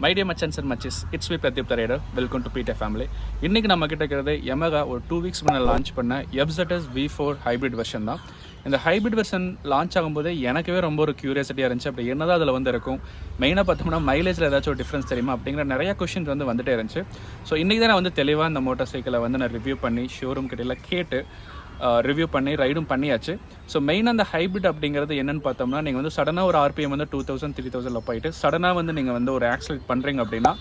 My dear மச்சன்ஸ் and மச்சிஸ், it's me Pradeep the rider. Welcome to Peter family. இன்றைக்கி நம்ம கிட்ட இருக்கிறது Yamaha ஒரு 2 வீக்ஸ் முன்னே லான்ச் பண்ண FZS V4 ஹைப்ரிட் வெர்ஷன் தான். இந்த ஹைப்ரிட் வெர்ஷன் லான்ச் ஆகும்போது எனக்கே ரொம்ப ஒரு க்யூரியாசிட்டியாக இருந்துச்சு. அப்படி என்னதான் அதில் வந்து இருக்கும், மெயினாக பார்த்தோம்னா மைலேஜில் ஏதாச்சும் ஒரு டிஃப்ரென்ஸ் தெரியுமா அப்படிங்கிற நிறைய கொஷின்ஸ் வந்துட்டே இருந்துச்சு. ஸோ இன்றைக்கி தான் நான் வந்து தெளிவாக இந்த மோட்டார் சைக்கிளை வந்து நான் ரிவ்யூ பண்ணி ஷோரூம் கிட்டே கேட்டு ரிவ்யூ பண்ணி ரைடும் பண்ணியாச்சு. ஸோ மெயினாக அந்த ஹைப்ரிட் அப்படிங்கிறது என்னென்னு பார்த்தோம்னா, நீங்கள் வந்து சடனாக ஒரு RPM வந்து 2000 3000 போயிட்டு சடனாக வந்து நீங்கள் வந்து ஒரு ஆக்சிலேட் பண்ணுறீங்க அப்படின்னா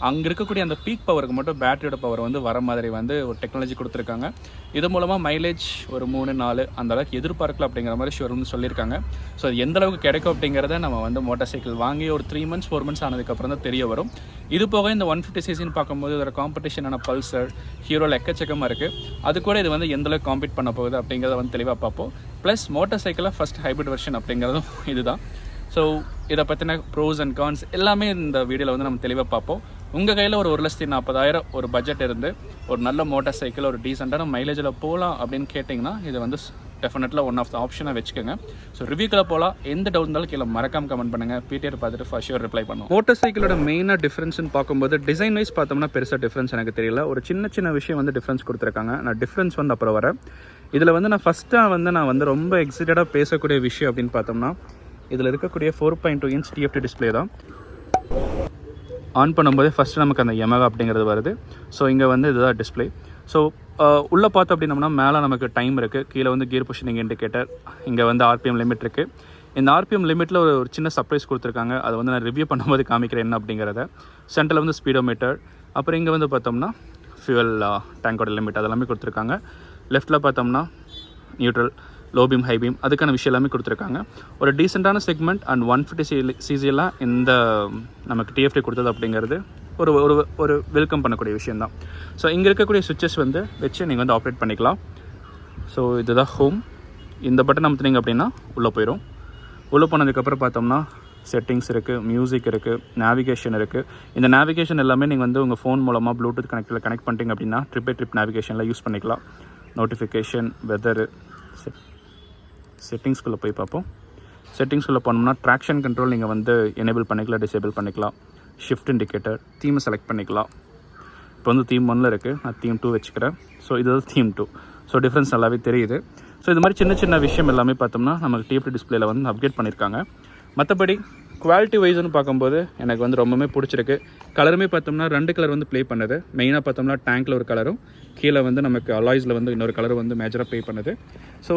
அங்கே இருக்கக்கூடிய அந்த பீக் பவருக்கு மட்டும் பேட்டரியோட பவர் வந்து வர மாதிரி வந்து ஒரு டெக்னாலஜி கொடுத்துருக்காங்க. இது மூலமாக மைலேஜ் ஒரு 3-4 அந்த அளவுக்கு எதிர்பார்க்கல அப்படிங்கிற மாதிரி ஷோரூம் சொல்லியிருக்காங்க. ஸோ அது எந்த அளவுக்கு கிடைக்கும் அப்படிங்கிறத நம்ம வந்து மோட்டார் சைக்கிள் வாங்கி ஒரு 3 months 4 months ஆனதுக்கப்புறம் தான் தெரிய வரும். இது போக இந்த 150cc பார்க்கும்போது இதோட காம்படிஷனான பல்சர், ஹீரோவில் எக்கச்சக்கமாக இருக்குது. அது கூட இது வந்து எந்தளவுக்கு காம்பீட் பண்ண போகுது அப்படிங்கிறத வந்து தெளிவாக பார்ப்போம். ப்ளஸ் மோட்டார் சைக்கிளில் ஃபஸ்ட் ஹைப்ரிட் வெர்ஷன் அப்படிங்கிறதும் இதுதான். ஸோ இதை பற்றின ப்ரோஸ் அண்ட் கான்ஸ் எல்லாமே இந்த வீடியோவில் வந்து நம்ம தெளிவாக பார்ப்போம். உங்கள் கையில் ஒரு 1,40,000 ஒரு பட்ஜெட் இருந்து ஒரு நல்ல மோட்டார் சைக்கிள் ஒரு டீசெண்டான மைலேஜில் போகலாம் அப்படின்னு கேட்டிங்கன்னா இது வந்து டெஃபினெட்லாக ஒன் ஆஃப் த ஆப்ஷனாக வச்சுக்கோங்க. ஸோ ரிவ்யூக்கில் போகலாம். எந்த டவுட் இருந்தாலும் கீழே மறக்காம கமெண்ட் பண்ணுங்கள். பிடிஆர் பார்த்துட்டு ஃபர்ஸ்ட் ஷோர் ரிப்ளை பண்ணுவோம். மோட்டார் சைக்கிளோட மெயினாக டிஃப்ரென்ஸ்னு பார்க்கும்போது டிசைன் வைஸ் பார்த்தோம்னா பெருசாக டிஃப்ரென்ஸ் எனக்கு தெரியல. ஒரு சின்ன விஷயம் வந்து டிஃப்ரென்ஸ் கொடுத்துருக்காங்க. நான் டிஃப்ரென்ஸ் வந்து அப்புறம் வரேன். இதில் வந்து நான் ஃபஸ்ட்டாக நான் வந்து ரொம்ப எக்ஸைட்டடாக பேசக்கூடிய விஷயம் அப்படின்னு பார்த்தோம்னா, இதில் இருக்கக்கூடிய 4.2 inch TFT டிஸ்பிளே தான். ஆன் பண்ணும்போதே ஃபஸ்ட்டு நமக்கு அந்த Yamaha அப்படிங்கிறது வருது. ஸோ இங்கே வந்து இதுதான் டிஸ்பிளே. ஸோ உள்ளே பார்த்தோம் அப்படின்னோம்னா மேலே நமக்கு டைம் இருக்குது, கீழே வந்து கியர் பொசிஷனிங் இண்டிகேட்டர், இங்கே வந்து RPM லிமிட் இருக்குது. இந்த RPM லிமிட்டில் ஒரு சின்ன சர்ப்ரைஸ் கொடுத்துருக்காங்க. அதை வந்து நான் ரிவ்யூ பண்ணும்போது காமிக்கிறேன் என்ன அப்படிங்கிறத. சென்டரில் வந்து ஸ்பீடோமீட்டர், அப்புறம் இங்கே வந்து பார்த்தோம்னா ஃபியூவல் டேங்கோட லிமிட் அதெல்லாமே கொடுத்துருக்காங்க. லெஃப்ட்டில் பார்த்தோம்னா neutral, low beam, high beam அதுக்கான விஷயம் எல்லாமே கொடுத்துருக்காங்க. ஒரு டீசெண்டான செக்மெண்ட் அண்ட் 150cc இந்த நமக்கு TFT கொடுத்தது அப்படிங்கிறது ஒரு ஒரு ஒரு வெல்கம் பண்ணக்கூடிய விஷயந்தான். ஸோ இங்கே இருக்கக்கூடிய சுவிட்சஸ் வந்து வச்சு நீங்கள் வந்து ஆப்ரேட் பண்ணிக்கலாம். ஸோ இதுதான் ஹோம். இந்த பட்டன் அமுத்துனீங்க அப்படின்னா உள்ளே போயிடும். உள்ளே போனதுக்கப்புறம் பார்த்தோம்னா செட்டிங்ஸ் இருக்குது, மியூசிக் இருக்குது, நேவிகேஷன் இருக்குது. இந்த நேவிகேஷன் எல்லாமே நீங்கள் வந்து உங்கள் ஃபோன் மூலமாக ப்ளூடூத் கனெக்ட் பண்ணிட்டீங்க அப்படின்னா ட்ரிப் நேவிகேஷனில் யூஸ் பண்ணிக்கலாம். நோட்டிஃபிகேஷன், வெதரு, செட்டிங்ஸ்குள்ளே போய் பார்ப்போம். செட்டிங்ஸ்குள்ளே போனோம்னா ட்ராக்ஷன் கண்ட்ரோல் நீங்கள் வந்து எனேபிள் பண்ணிக்கலாம், டிசேபிள் பண்ணிக்கலாம். ஷிஃப்ட் இண்டிகேட்டர், தீமை செலக்ட் பண்ணிக்கலாம். இப்போ வந்து தீம் 1 இருக்குது, நான் தீம் 2 வச்சுக்கிறேன். ஸோ இது தீம் 2. ஸோ டிஃப்ரென்ஸ் நல்லாவே தெரியுது. ஸோ இது மாதிரி சின்ன விஷயம் எல்லாமே பார்த்தோம்னா நமக்கு TFT டிஸ்பிளேல வந்து அப்டேட் பண்ணியிருக்காங்க. மற்றபடி குவாலிட்டி வைஸ்னு பார்க்கும்போது எனக்கு வந்து ரொம்பவே பிடிச்சிருக்கு. கலருமே பார்த்தோம்னா 2 கலர் வந்து ப்ளே பண்ணுது. மெயினாக பார்த்தோம்னா டேங்க்கில் ஒரு கலரும், கீழே வந்து நமக்கு அலாய்ஸில் வந்து இன்னொரு கலர் வந்து மேஜராக ப்ளே பண்ணுது. ஸோ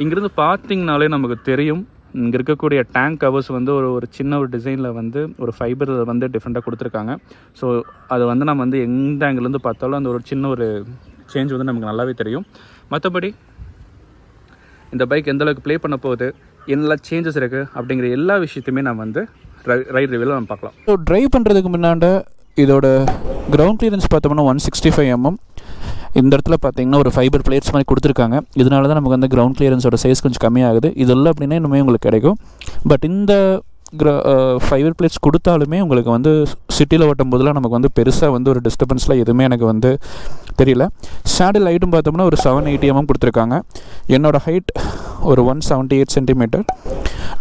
இங்கேருந்து பார்த்திங்கனாலே நமக்கு தெரியும், இங்கே இருக்கக்கூடிய டேங்க் கவர்ஸ் வந்து ஒரு சின்ன ஒரு டிசைனில் வந்து ஒரு ஃபைபர் வந்து டிஃப்ரெண்ட்டாக கொடுத்துருக்காங்க. ஸோ அது வந்து நம்ம வந்து எந்த ஆங்கிலேருந்து பார்த்தாலும் அந்த ஒரு சின்ன ஒரு சேஞ்ச் வந்து நமக்கு நல்லாவே தெரியும். மற்றபடி இந்த பைக் எந்தளவுக்கு ப்ளே பண்ண போகுது, என்னெல்லாம் சேஞ்சஸ் இருக்குது அப்படிங்கிற எல்லா விஷயத்தையுமே நம்ம வந்து ரைட் ரிவ்யூவில் நம்ம பார்க்கலாம். ஸோ ட்ரைவ் பண்ணுறதுக்கு முன்னாடி இதோட கிரவுண்ட் கிளியரன்ஸ் பார்த்தோம்னா 165 mm. இந்த இடத்துல பார்த்தீங்கன்னா ஒரு ஃபைபர் பிளேட்ஸ் மாதிரி கொடுத்துருக்காங்க. இதனால தான் நமக்கு வந்து கிரவுண்ட் கிளியரன்ஸோட சைஸ் கொஞ்சம் கம்மியாகுது. இதெல்லாம் அப்படின்னா இன்னுமே உங்களுக்கு கிடைக்கும். பட் இந்த ஃபைபர் பிளேட்ஸ் கொடுத்தாலுமே உங்களுக்கு வந்து சிட்டியில் ஓட்டும் போதெல்லாம் நமக்கு வந்து பெருசாக வந்து ஒரு டிஸ்டர்பன்ஸ்லாம் எதுவுமே எனக்கு வந்து தெரியல. சேடில் ஹைட்டும் பார்த்தோம்னா ஒரு 780 mm கொடுத்துருக்காங்க. என்னோடய ஹைட் ஒரு 178 cm.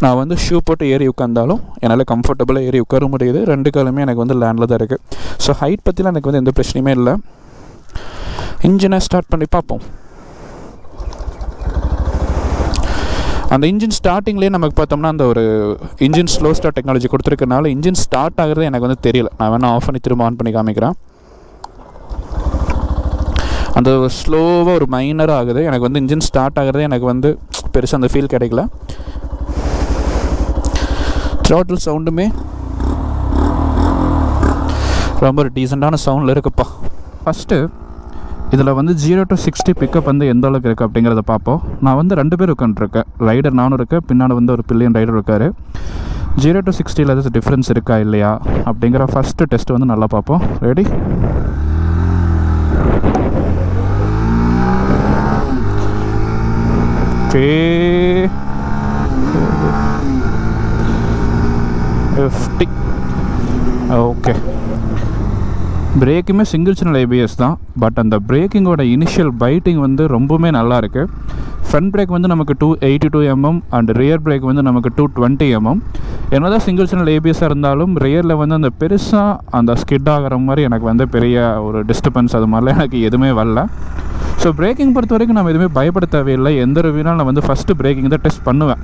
நான் வந்து ஷூ போட்டு ஏறி உட்காந்தாலும் என்னால் கம்ஃபர்டபுளாக ஏறி உட்கார முடியுது. 2 காலுமே எனக்கு வந்து லேண்டில் தான் இருக்குது. ஸோ ஹைட் பற்றிலாம் எனக்கு வந்து எந்த பிரச்சனையுமே இல்லை. இன்ஜினை ஸ்டார்ட் பண்ணி பார்ப்போம். அந்த இன்ஜின் ஸ்டார்டிங்லேயே நமக்கு பார்த்தோம்னா அந்த ஒரு இன்ஜின் ஸ்லோ ஸ்டார்ட் டெக்னாலஜி கொடுத்துருக்கனால இன்ஜின் ஸ்டார்ட் ஆகிறது எனக்கு வந்து தெரியல. நான் வேணால் ஆஃப் பண்ணி திரும்ப ஆன் பண்ணி காமிக்கிறேன். அந்த ஸ்லோவாக ஒரு மைனராக ஆகுது. எனக்கு வந்து இன்ஜின் ஸ்டார்ட் ஆகிறது எனக்கு வந்து பெருசாக அந்த ஃபீல் கிடைக்கல. த்ராட்டில் சவுண்டுமே ரொம்ப ஒரு டீசெண்டான சவுண்டில் இருக்குப்பா. ஃபஸ்ட்டு இதில் வந்து 0 to 60 பிக்கப் வந்து எந்த அளவுக்கு இருக்குது அப்படிங்கிறத பார்ப்போம். நான் வந்து 2 பேர் உட்காந்துருக்கேன். ரைடர் நானும் இருக்கேன், பின்னாடி வந்து ஒரு பில்லியன் ரைடர் இருக்கார். 0 to 60 ஏதாச்சும் டிஃப்ரென்ஸ் இருக்கா இல்லையா அப்படிங்கிற ஃபஸ்ட்டு டெஸ்ட் வந்து நல்லா பார்ப்போம். ரெடி? ஓகே, 50. ஓகே, பிரேக்குமே சிங்கிள் சேனல் ABS தான். பட் அந்த பிரேக்கிங்கோட இனிஷியல் பைட்டிங் வந்து ரொம்பவுமே நல்லா இருக்குது. ஃப்ரண்ட் பிரேக் வந்து நமக்கு 282 mm அண்ட் ரியர் பிரேக் வந்து நமக்கு 220 mm. என்னதான் சிங்கிள் சேனல் ஏபிஎஸ்ஸாக இருந்தாலும் ரியரில் வந்து அந்த பெருசாக அந்த ஸ்கிட் ஆகிற மாதிரி எனக்கு வந்து பெரிய ஒரு டிஸ்டர்பன்ஸ் அது மாதிரிலாம் எனக்கு எதுவுமே வரல. ஸோ பிரேக்கிங் பொறுத்த வரைக்கும் நம்ம எதுவுமே பயப்பட தேவையில்லை. எந்த ரிவ்யூனால் நான் வந்து ஃபஸ்ட்டு பிரேக்கிங் தான் டெஸ்ட் பண்ணுவேன்.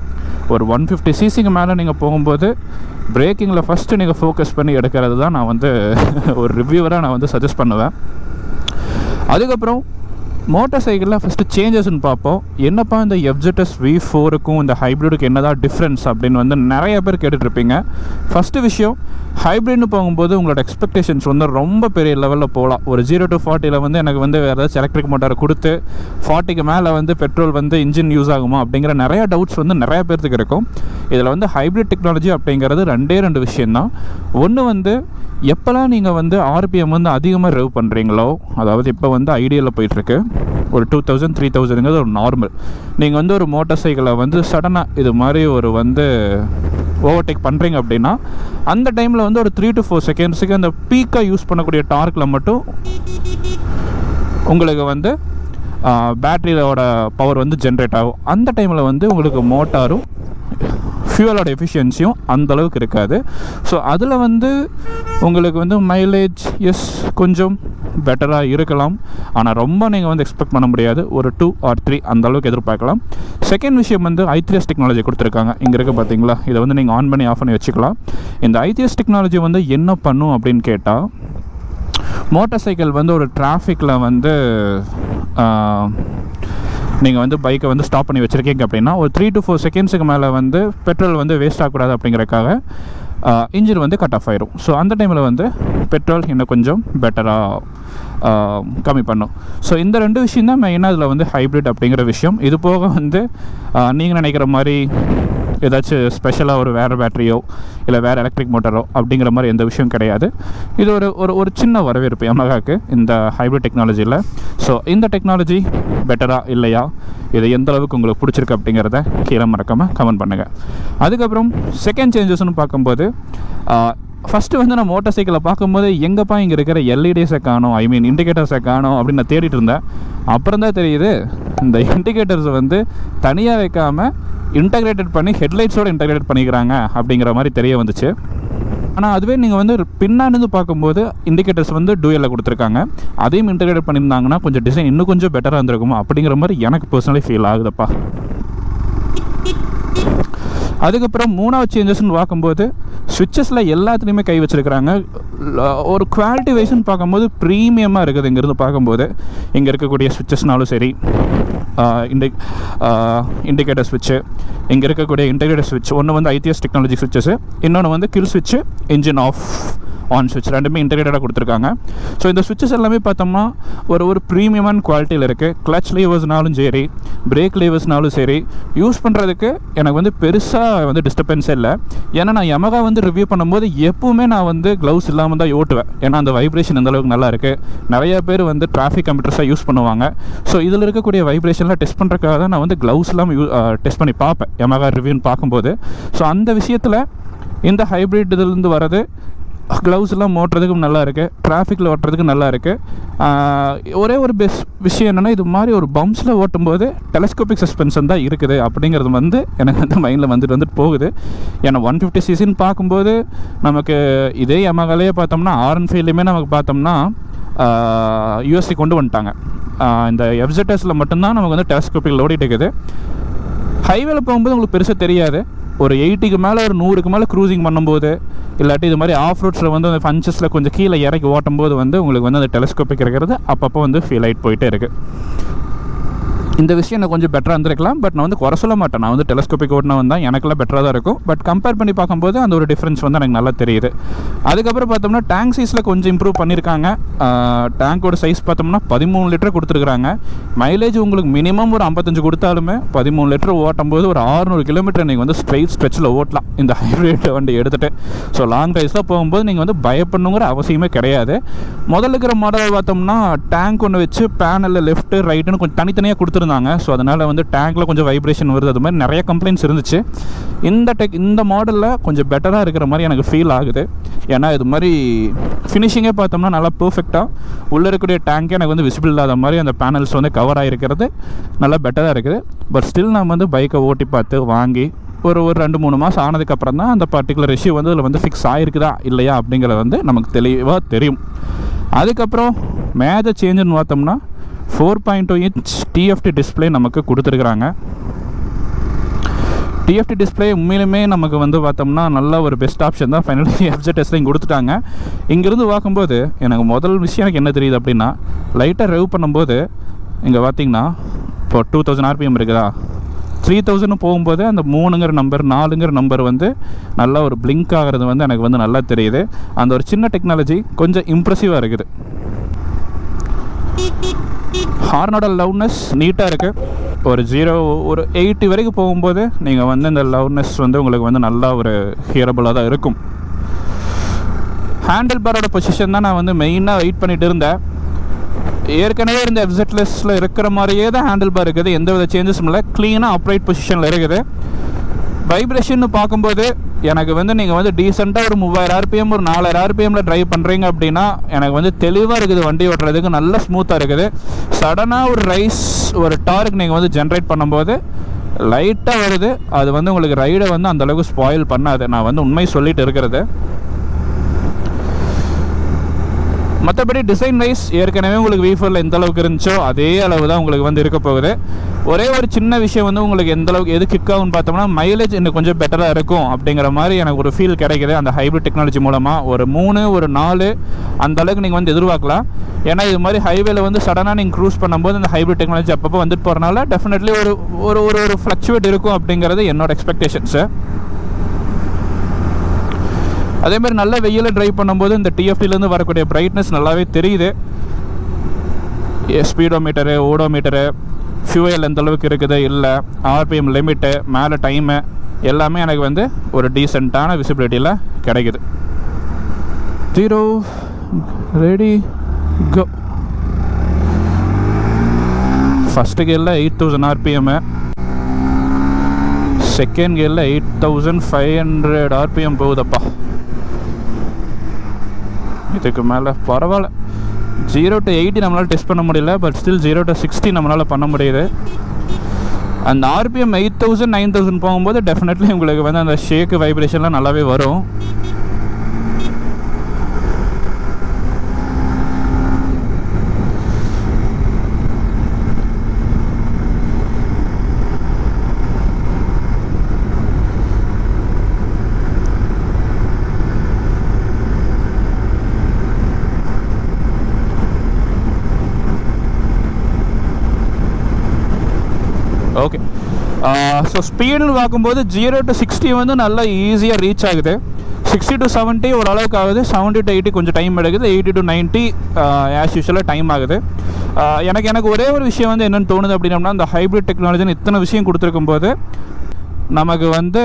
ஒரு 150cc மேலே நீங்கள் போகும்போது பிரேக்கிங்கில் ஃபஸ்ட்டு நீங்கள் ஃபோக்கஸ் பண்ணி எடுக்கிறது தான் நான் வந்து ஒரு ரிவ்யூவராக நான் வந்து சஜஸ்ட் பண்ணுவேன். அதுக்கப்புறம் மோட்டார் சைக்கிளில் ஃபஸ்ட்டு சேஞ்சஸ்ன்னு பார்ப்போம். என்னப்பா இந்த FZS V4க்கும் இந்த ஹைப்ரிடுக்கு என்னதான் டிஃப்ரென்ஸ் அப்படின்னு வந்து நிறைய பேர் கேட்டுட்ருப்பீங்க. ஃபஸ்ட்டு விஷயம், ஹைப்ரிட்னு போகும்போது உங்களோட எக்ஸ்பெக்டேஷன்ஸ் வந்து ரொம்ப பெரிய லெவலில் போகலாம். ஒரு 0 to 40 வந்து எனக்கு வந்து வேறு ஏதாச்சும் எலக்ட்ரிக் மோட்டாரை கொடுத்து 40க்கு மேலே வந்து பெட்ரோல் வந்து இன்ஜின் யூஸ் ஆகுமா அப்படிங்கிற நிறையா டவுட்ஸ் வந்து நிறையா பேர்த்துக்கு இருக்கும். இதில் வந்து ஹைப்ரிட் டெக்னாலஜி அப்படிங்கிறது ரெண்டு விஷயந்தான். ஒன்று வந்து எப்போல்லாம் நீங்கள் வந்து ஆர்பிஎம் வந்து அதிகமாக ரெவ் பண்ணுறீங்களோ, அதாவது இப்போ வந்து ஐடியலில் போயிட்டுருக்கு ஒரு 2000 3000ங்கிறது ஒரு நார்மல். நீங்கள் வந்து ஒரு மோட்டார் சைக்கிளை வந்து சடனாக இது மாதிரி ஒரு வந்து ஓவர்டேக் பண்ணுறீங்க அப்படின்னா அந்த டைமில் வந்து ஒரு 3 to 4 செகண்ட்ஸுக்கு அந்த பீக்காக யூஸ் பண்ணக்கூடிய டார்க்கில் மட்டும் உங்களுக்கு வந்து பேட்டரியோட பவர் வந்து ஜென்ரேட் ஆகும். அந்த டைமில் வந்து உங்களுக்கு மோட்டாரும் ஃபியூவலோட எஃபிஷியன்சியும் அந்தளவுக்கு இருக்காது. ஸோ அதில் வந்து உங்களுக்கு வந்து மைலேஜ் கொஞ்சம் பெட்டராக இருக்கலாம். ஆனால் ரொம்ப நீங்கள் வந்து எக்ஸ்பெக்ட் பண்ண முடியாது. ஒரு 2 or 3 அந்த அளவுக்கு எதிர்பார்க்கலாம். செகண்ட் விஷயம் வந்து I3S டெக்னாலஜி கொடுத்துருக்காங்க. இங்கே இருக்க பார்த்தீங்களா, இதை வந்து நீங்கள் ஆன் பண்ணி ஆஃப் பண்ணி வச்சுக்கலாம். இந்த I3S டெக்னாலஜி வந்து என்ன பண்ணும் அப்படின்னு கேட்டால், மோட்டார் சைக்கிள் வந்து ஒரு டிராஃபிக்கில் வந்து நீங்கள் வந்து பைக்கை வந்து ஸ்டாப் பண்ணி வச்சுருக்கீங்க அப்படின்னா ஒரு 3 to 4 செகண்ட்ஸுக்கு மேலே வந்து பெட்ரோல் வந்து வேஸ்ட் ஆகக்கூடாது அப்படிங்கிறக்காக இன்ஜின் வந்து கட் ஆஃப் ஆயிரும். ஸோ அந்த டைமில் வந்து பெட்ரோல் இன்னும் கொஞ்சம் பெட்டராக கம்மி பண்ணும். ஸோ இந்த 2 விஷயம் தான் மெயினாக இதில் வந்து ஹைப்ரிட் அப்படிங்கிற விஷயம். இது போக வந்து நீங்கள் நினைக்கிற மாதிரி ஏதாச்சும் ஸ்பெஷலாக ஒரு வேறு பேட்டரியோ இல்லை வேறு எலக்ட்ரிக் மோட்டரோ அப்படிங்கிற மாதிரி எந்த விஷயம் கிடையாது. இது ஒரு சின்ன வரவேற்பு யமஹாக்கு இந்த ஹைப்ரிட் டெக்னாலஜியில். ஸோ இந்த டெக்னாலஜி பெட்டராக இல்லையா, இது எந்த அளவுக்கு உங்களுக்கு பிடிச்சிருக்கு அப்படிங்கிறத கீழே மறக்காமல் கமெண்ட் பண்ணுங்கள். அதுக்கப்புறம் செகண்ட் சேஞ்சஸ்ன்னு பார்க்கும்போது, ஃபஸ்ட்டு வந்து நான் மோட்டார் சைக்கிளை பார்க்கும்போது எங்கேப்பா இங்கே இருக்கிற எல்இடிஸை காணோம், இண்டிகேட்டர்ஸை காணோம் அப்படின்னு நான் தேடிட்டு இருந்தேன். அப்புறம் தான் தெரியுது இந்த இண்டிகேட்டர்ஸை வந்து தனியாக வைக்காமல் இன்டகிரேட்டட் பண்ணி ஹெட்லைட்ஸோடு இன்டகிரேட் பண்ணிக்கிறாங்க அப்படிங்கிற மாதிரி தெரிய வந்துச்சு. ஆனால் அதுவே நீங்கள் வந்து பின்னாடி பார்க்கும்போது இண்டிகேட்டர்ஸ் வந்து டூயலில் கொடுத்துருக்காங்க. அதையும் இன்டகிரேட் பண்ணியிருந்தாங்கன்னா கொஞ்சம் டிசைன் இன்னும் கொஞ்சம் பெட்டராக இருந்திருக்குமா அப்படிங்கிற மாதிரி எனக்கு பர்சனலி ஃபீல் ஆகுதுப்பா. அதுக்கப்புறம் மூணாவது சேஞ்சஸ்ன்னு பார்க்கும்போது ஸ்விட்சஸில் எல்லாத்துலேயுமே கை வச்சுருக்கிறாங்க. ஒரு குவாலிட்டி வைஸ்ன்னு பார்க்கும்போது ப்ரீமியமாக இருக்குது. இங்கேருந்து பார்க்கும்போது இங்கே இருக்கக்கூடிய ஸ்விட்சஸ்னாலும் சரி, இண்டிகேட்டர் ஸ்விட்சு, இங்கே இருக்கக்கூடிய இன்டகிரேட்டர் ஸ்விட்ச், ஒன்று வந்து I3S டெக்னாலஜி ஸ்விட்சஸ்ஸு, இன்னொன்று வந்து கில் ஸ்விட்சு, இன்ஜின் ஆஃப் ஆன் ஸ்விட்ச், ரெண்டுமே இன்டகிரேட்டடாக கொடுத்துருக்காங்க. ஸோ இந்த ஸ்விட்சஸ் எல்லாமே பார்த்தோம்னா ஒரு ப்ரீமியமான குவாலிட்டியில் இருக்குது. கிளச் லீவர்ஸ்னாலும் சரி, பிரேக் லீவர்ஸ்னாலும் சரி, யூஸ் பண்ணுறதுக்கு எனக்கு வந்து பெருசாக வந்து டிஸ்டர்பன்ஸே இல்லை. ஏன்னா நான் யமஹா வந்து ரிவ்யூ பண்ணும்போது எப்போவுமே நான் வந்து க்ளவுஸ் இல்லாமல் தான் ஓட்டுவேன். ஏன்னா அந்த வைப்ரேஷன் அந்தளவுக்கு நல்லா இருக்குது. நிறைய பேர் வந்து டிராஃபிக் கம்ப்யூட்டர்ஸாக யூஸ் பண்ணுவாங்க. ஸோ இதில் இருக்கக்கூடிய வைப்ரேஷன்லாம் டெஸ்ட் பண்ணுறதுக்காக தான் நான் வந்து க்ளவுஸ் இல்லாமல் டெஸ்ட் பண்ணி பார்ப்பேன் யமஹா ரிவ்யூன்னு பார்க்கும்போது. ஸோ அந்த விஷயத்தில் இந்த ஹைப்ரிட் இதிலேருந்து வர்றது க்ளவுஸ் எல்லாம் ஓட்டுறதுக்கும் நல்லா இருக்குது, டிராஃபிக்கில் ஓட்டுறதுக்கும் நல்லா இருக்குது. ஒரே ஒரு விஷயம் என்னென்னா, இது மாதிரி ஒரு பம்ப்ஸில் ஓட்டும்போது டெலஸ்கோபிக் சஸ்பென்ஷன் தான் இருக்குது அப்படிங்கிறது வந்து எனக்கு வந்து மைண்டில் வந்துட்டு போகுது. ஏன்னா 150cc பார்க்கும்போது நமக்கு இதே யமஹாலேயே பார்த்தோம்னா R15லையுமே நமக்கு பார்த்தோம்னா யூஎஸ்டி கொண்டு வந்துட்டாங்க. இந்த FZSல மட்டும்தான் நமக்கு வந்து டெலஸ்கோபிக் ஓடிட்டு இருக்குது. ஹைவேல போகும்போது உங்களுக்கு பெருசாக தெரியாது. ஒரு 80க்கு மேலே ஒரு 100க்கு மேலே க்ரூசிங் பண்ணும்போது, இல்லாட்டி இது மாதிரி ஆஃப் ரோட்ஸில் வந்து அந்த ஃபன்ச்சஸில் கொஞ்சம் கீழே இறக்கி ஓட்டும்போது வந்து உங்களுக்கு வந்து அந்த டெலஸ்கோபிக் இருக்கிறது அப்பப்போ வந்து ஃபீல் ஆகிட்டு போயிட்டே இருக்குது. இந்த விஷயம் எனக்கு கொஞ்சம் பெட்டராக இருந்திருக்கலாம். பட் நான் வந்து குறை சொல்ல மாட்டேன். நான் வந்து டெலஸ்கோபிக் ஓட்டினவன் தான், எனக்குலாம் பெட்டராக தான் இருக்கும். பட் கம்பேர் பண்ணி பார்க்கும்போது அந்த ஒரு டிஃப்ரென்ஸ் வந்து எனக்கு நல்லா தெரியுது. அதுக்கப்புறம் பார்த்தோம்னா டேங்க் சைஸில் கொஞ்சம் இம்ப்ரூவ் பண்ணியிருக்காங்க. டேங்கோட சைஸ் பார்த்தோம்னா 13 லிட்டர் கொடுத்துருக்குறாங்க. மைலேஜ் உங்களுக்கு மினிமம் ஒரு 55 கொடுத்தாலுமே 13 லிட்டர் ஓட்டும் போது ஒரு 600 கிலோமீட்டர் நீங்கள் வந்து ஸ்ட்ரெயிட் ஸ்ட்ரெச்சில் ஓட்டலாம் இந்த ஹைப்ரிட் வண்டி எடுத்துகிட்டு. ஸோ லாங் ரைஸில் போகும்போது நீங்கள் வந்து பயப்படணுங்கிற அவசியமே கிடையாது. முதல்ல இருக்கிற மாடல் பார்த்தோம்னா டேங்க் ஒன்று வச்சு பேனலில் லெஃப்ட்டு ரைட்டுன்னு கொஞ்சம் தனித்தனியாக கொடுத்துருந்தாங்க. கொடுத்துருந்தாங்க. ஸோ அதனால் வந்து டேங்கில் கொஞ்சம் வைப்ரேஷன் வருது, அது மாதிரி நிறைய கம்ப்ளைண்ட்ஸ் இருந்துச்சு. இந்த மாடலில் கொஞ்சம் பெட்டராக இருக்கிற மாதிரி எனக்கு ஃபீல் ஆகுது. ஏன்னா இது மாதிரி ஃபினிஷிங்கே பார்த்தோம்னா நல்லா பர்ஃபெக்டாக உள்ளே இருக்கக்கூடிய டேங்கே எனக்கு வந்து விசிபிள் இல்லாத மாதிரி அந்த பேனல்ஸ் வந்து கவர் ஆகிருக்கிறது நல்லா பெட்டராக இருக்குது. பட் ஸ்டில் நம்ம வந்து பைக்கை ஓட்டி பார்த்து வாங்கி ஒரு 2-3 மாதம் ஆனதுக்கப்புறம் தான் அந்த பர்டிகுலர் இஷ்யூ வந்து அதில் வந்து ஃபிக்ஸ் ஆகிருக்குதா இல்லையா அப்படிங்கிறது வந்து நமக்கு தெளிவாக தெரியும். அதுக்கப்புறம் மேஜர் சேஞ்சுன்னு பார்த்தோம்னா 4.2 இன்ச் டிஎஃப்டி டிஸ்பிளே நமக்கு கொடுத்துருக்குறாங்க. டிஎஃப்டி டிஸ்பிளே உண்மையிலுமே நமக்கு வந்து பார்த்தோம்னா நல்ல ஒரு பெஸ்ட் ஆப்ஷன் தான். ஃபைனலி எஃப்ஜெட்எஸ்லையும் கொடுத்துட்டாங்க. இங்கேருந்து பார்க்கும்போது எனக்கு முதல் விஷயம் எனக்கு என்ன தெரியுது அப்படின்னா, லைட்டாக ரெவ் பண்ணும்போது இங்கே பார்த்தீங்கன்னா இப்போ 2000 RPM இருக்குதா, 3000 போகும்போது அந்த 3ங்கிற நம்பர் 4ங்கிற நம்பர் வந்து நல்லா ஒரு பிளிங்க் ஆகிறது வந்து எனக்கு வந்து நல்லா தெரியுது. அந்த ஒரு சின்ன டெக்னாலஜி கொஞ்சம் இம்ப்ரெசிவாக இருக்குது. ஹார்னோட லவுட்னஸ் நீட்டாக இருக்குது. ஒரு 80 வரைக்கும் போகும்போது நீங்கள் வந்து இந்த லவுட்னஸ் வந்து உங்களுக்கு வந்து நல்லா ஒரு ஹியரபுளாக தான் இருக்கும். ஹேண்டில் பாரோட பொசிஷன் தான் நான் வந்து மெயினாக வெயிட் பண்ணிகிட்டு இருந்தேன். ஏற்கனவே இருந்த எஃப்ஜெட்எஸ்ல இருக்கிற மாதிரியே தான் ஹேண்டில் பார் இருக்குது, எந்த வித சேஞ்சஸும் இல்லை, க்ளீனாக அப்ரைட் பொசிஷனில் இருக்குது. வைப்ரேஷன் பார்க்கும்போது எனக்கு வந்து நீங்கள் வந்து டீசெண்டாக ஒரு 3000 RPM ஒரு 4000 RPMல ட்ரைவ் பண்ணுறீங்க அப்படின்னா எனக்கு வந்து தெளிவாக இருக்குது, வண்டி ஓட்டுறதுக்கு நல்ல ஸ்மூத்தாக இருக்குது. சடனாக ஒரு ரைஸ் ஒரு டார்க் நீங்கள் வந்து ஜென்ரேட் பண்ணும்போது லைட்டாக வருது, அது வந்து உங்களுக்கு ரைடை வந்து அந்தளவுக்கு ஸ்பாயில் பண்ணாது. நான் வந்து உண்மை சொல்லிட்டு இருக்கிறது. மற்றபடி டிசைன் வைஸ் ஏற்கனவே உங்களுக்கு V4ல எந்த அளவுக்கு இருந்துச்சோ அதே அளவு தான் உங்களுக்கு வந்து இருக்க போகுது. ஒரே ஒரு சின்ன விஷயம் வந்து உங்களுக்கு எந்த அளவுக்கு எது கிக் ஆகும்னு பார்த்தோம்னா மைலேஜ் இன்னும் கொஞ்சம் பெட்டராக இருக்கும் அப்படிங்கிற மாதிரி எனக்கு ஒரு ஃபீல் கிடைக்குது அந்த ஹைப்ரிட் டெக்னாலஜி மூலமாக. ஒரு 3 ஒரு 4 அந்த அளவுக்கு நீங்கள் வந்து எதிர்பார்க்கலாம். ஏன்னா இது மாதிரி ஹைவேல வந்து சடனாக நீங்கள் க்ரூஸ் பண்ணும்போது அந்த ஹைப்ரிட் டெக்னாலஜி அப்பப்போ வந்துட்டு போகிறனால டெஃபினெட்லி ஒரு ஃப்ளக்சுவேட் இருக்கும் அப்படிங்கிறது என்னோட எக்ஸ்பெக்டேஷன்ஸு. அதேமாதிரி நல்ல வெயிலில் ட்ரைவ் பண்ணும்போது இந்த டிஎஃப்டிலேருந்து வரக்கூடிய பிரைட்னஸ் நல்லாவே தெரியுது. ஸ்பீடோமீட்டரு, ஓடோமீட்டரு, ஃபியூயல் எந்த அளவுக்கு இருக்குது இல்லை, RPM லிமிட்டு, மேலே டைமு எல்லாமே எனக்கு வந்து ஒரு டீசெண்டான விசிபிலிட்டியில் கிடைக்குது. 0 ரெடி கோ. ஃபஸ்ட்டு கியரில் 8000 RPM, செகண்ட் கியரில் 8500 RPM போகுதப்பா. இதுக்கு மேலே பரவாயில்ல. 0 to 80 நம்மளால் டெஸ்ட் பண்ண முடியல, பட் ஸ்டில் 0 to 60 நம்மளால் பண்ண முடியுது. அந்த RPM 8000 9000 போகும்போது டெஃபினெட்லி உங்களுக்கு வந்து அந்த ஷேக்கு வைப்ரேஷன்லாம் நல்லாவே வரும். ஓகே, ஸோ ஸ்பீடுன்னு பார்க்கும்போது 0 to 60 வந்து நல்லா ஈஸியாக ரீச் ஆகுது. 60 to 70 ஓரளவுக்கு ஆகுது. 70 to 80 கொஞ்சம் டைம் எடுக்குது. 80 to 90 ஆஸ் யூஷுவலாக டைம் ஆகுது. எனக்கு ஒரே ஒரு விஷயம் வந்து என்னென்னு தோணுது அப்படின்னா, இந்த ஹைப்ரிட் டெக்னாலஜின்னு இத்தனை விஷயம் கொடுத்துருக்கும் போது நமக்கு வந்து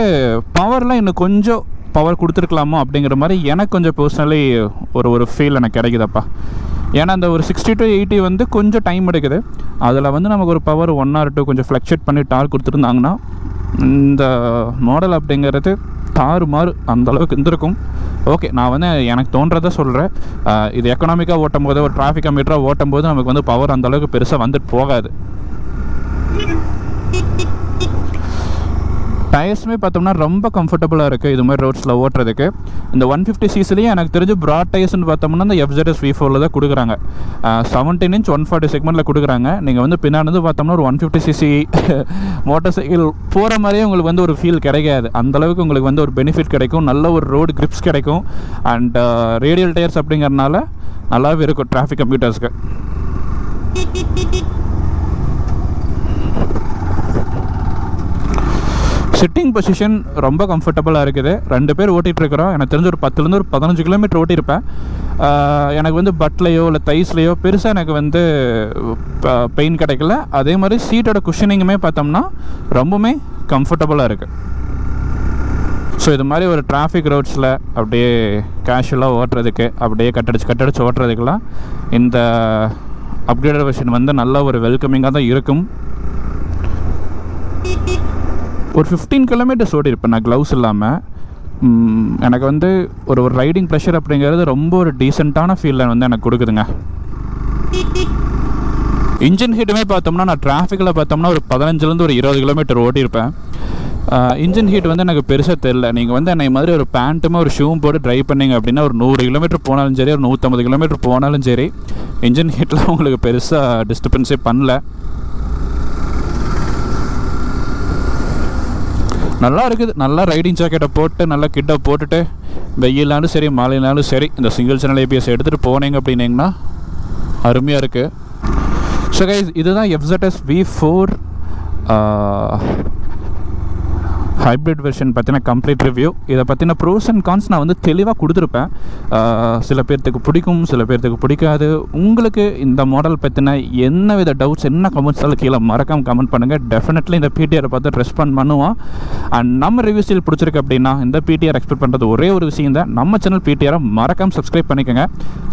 பவர்லாம் இன்னும் கொஞ்சம் பவர் கொடுத்துருக்கலாமோ அப்படிங்கிற மாதிரி எனக்கு கொஞ்சம் பர்சனலி ஒரு ஃபீல் எனக்கு கிடைக்குதப்பா. ஏன்னா அந்த ஒரு 60 to 80 வந்து கொஞ்சம் டைம் எடுக்குது. அதில் வந்து நமக்கு ஒரு பவர் 1 or 2 கொஞ்சம் ஃப்ளக்சுவேட் பண்ணி டார்க் கொடுத்துருந்தாங்கன்னா இந்த மாடல் அப்படிங்கிறது தாறுமாறு அந்தளவுக்கு இருந்திருக்கும். ஓகே, நான் வந்து எனக்கு தோன்றதை சொல்கிறேன். இது எக்கனாமிக்காக ஓட்டும் போது, ஒரு டிராஃபிக் மீட்டராக ஓட்டும் போது நமக்கு வந்து பவர் அந்தளவுக்கு பெருசாக வந்துட்டு போகாது. டயர்ஸுமே பார்த்தோம்னா ரொம்ப கம்ஃபர்டபுளாக இருக்குது இது மாதிரி ரோட்ஸில் ஓட்டுறதுக்கு. இந்த 150cc எனக்கு தெரிஞ்சு ப்ராட் டயர்ஸ்னு பார்த்தோம்னா இந்த எஃப்ஜெட்எஸ் V4ல தான் கொடுக்குறாங்க. 17 inch 140 செக்மெண்ட்டில் கொடுக்குறாங்க. நீங்கள் வந்து பின்னாடி பார்த்தோம்னா ஒரு 150cc மோட்டார் சைக்கிள் போகிற மாதிரியே உங்களுக்கு வந்து ஒரு ஃபீல் கிடைக்காது. அந்தளவுக்கு உங்களுக்கு வந்து ஒரு பெனிஃபிட் கிடைக்கும், நல்ல ஒரு ரோடு கிரிப்ஸ் கிடைக்கும். அண்ட் ரேடியல் டயர்ஸ் அப்படிங்கிறதுனால நல்லாவே இருக்கும் டிராஃபிக் கம்ப்யூட்டர்ஸ்க்கு. சிட்டிங் பொசிஷன் ரொம்ப கம்ஃபர்டபுளாக இருக்குது. 2 பேர் ஓட்டிகிட்ருக்குறோம். எனக்கு தெரிஞ்ச ஒரு 10 ஒரு 15 கிலோமீட்டர் ஓட்டியிருப்பேன். எனக்கு வந்து பட்லையோ இல்லை தைஸ்லையோ பெருசாக எனக்கு வந்து பெயின் கிடைக்கல. அதே மாதிரி சீட்டோட குஷனிங்குமே பார்த்தோம்னா ரொம்பவுமே கம்ஃபர்டபுளாக இருக்குது. ஸோ இது மாதிரி ஒரு டிராஃபிக் ரோட்ஸில் அப்படியே கேஷுவலாக ஓட்டுறதுக்கு, அப்படியே கட்டடிச்சு ஓட்டுறதுக்கெலாம் இந்த அப்கிரேடட் வெர்ஷன் வந்து நல்ல ஒரு வெல்கமிங்காக தான் இருக்கும். ஒரு 15 கிலோமீட்டர்ஸ் ஓடிருப்பேன் நான் க்ளவுஸ் இல்லாமல். எனக்கு வந்து ஒரு ரைடிங் ப்ரெஷர் அப்படிங்கிறது ரொம்ப ஒரு டீசெண்டான ஃபீலில் வந்து எனக்கு கொடுக்குதுங்க. இன்ஜின் ஹீட்டுமே பார்த்தோம்னா நான் டிராஃபிக்கில் பார்த்தோம்னா ஒரு 15லேருந்து ஒரு 20 கிலோமீட்டர் ஓட்டியிருப்பேன். இன்ஜின் ஹீட் வந்து எனக்கு பெருசாக தெரில. நீங்கள் வந்து என்னை மாதிரி ஒரு பேண்ட்டுமே ஒரு ஷூவும் போட்டு ட்ரைவ் பண்ணிங்க அப்படின்னா ஒரு 100 கிலோமீட்டர் போனாலும் சரி, ஒரு 150 கிலோமீட்டர் போனாலும் சரி, இன்ஜின் ஹீட்டில் உங்களுக்கு பெருசாக டிஸ்டர்பன்ஸே பண்ணல. நல்லா இருக்குது. நல்லா ரைடிங் ஜாக்கெட்டை போட்டு நல்லா கிட்ட போட்டுட்டு வெயிலாலும் சரி மழையினாலும் சரி இந்த சிங்கிள் சேனல் ஏபிஎஸ் எடுத்துகிட்டு போனீங்க அப்படின்னீங்கன்னா அருமையாக இருக்குது. ஸோ கைஸ், இதுதான் FZS V4 ஹைப்ரிட் வெர்ஷன் பற்றின கம்ப்ளீட் ரிவ்யூ. இதை பற்றின ப்ரோஸ் அண்ட் கான்ஸ் நான் வந்து தெளிவாக கொடுத்துருப்பேன். சில பேர்த்துக்கு பிடிக்கும், சில பேர்த்துக்கு பிடிக்காது. உங்களுக்கு இந்த மாடல் பற்றின என்ன வித டவுட்ஸ், என்ன கமெண்ட்ஸாலும் கீழே மறக்காமல் கமெண்ட் பண்ணுங்கள். டெஃபினெட்லி இந்த பிடிஆரை பார்த்து ரெஸ்பாண்ட் பண்ணுவோம். அண்ட் நம்ம ரிவ்யூ ஸ்டைல் பிடிச்சிருக்கு அப்படின்னா இந்த பிடிஆர் எக்ஸ்பெக்ட் பண்ணுறது ஒரே ஒரு விஷயம் தான், நம்ம சேனல் பிடிஆரை மறக்காமல் சப்ஸ்கிரைப் பண்ணிக்கோங்க.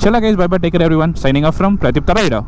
சில guys, bye bye, take care everyone. Signing off from Pradeep தரையிடா.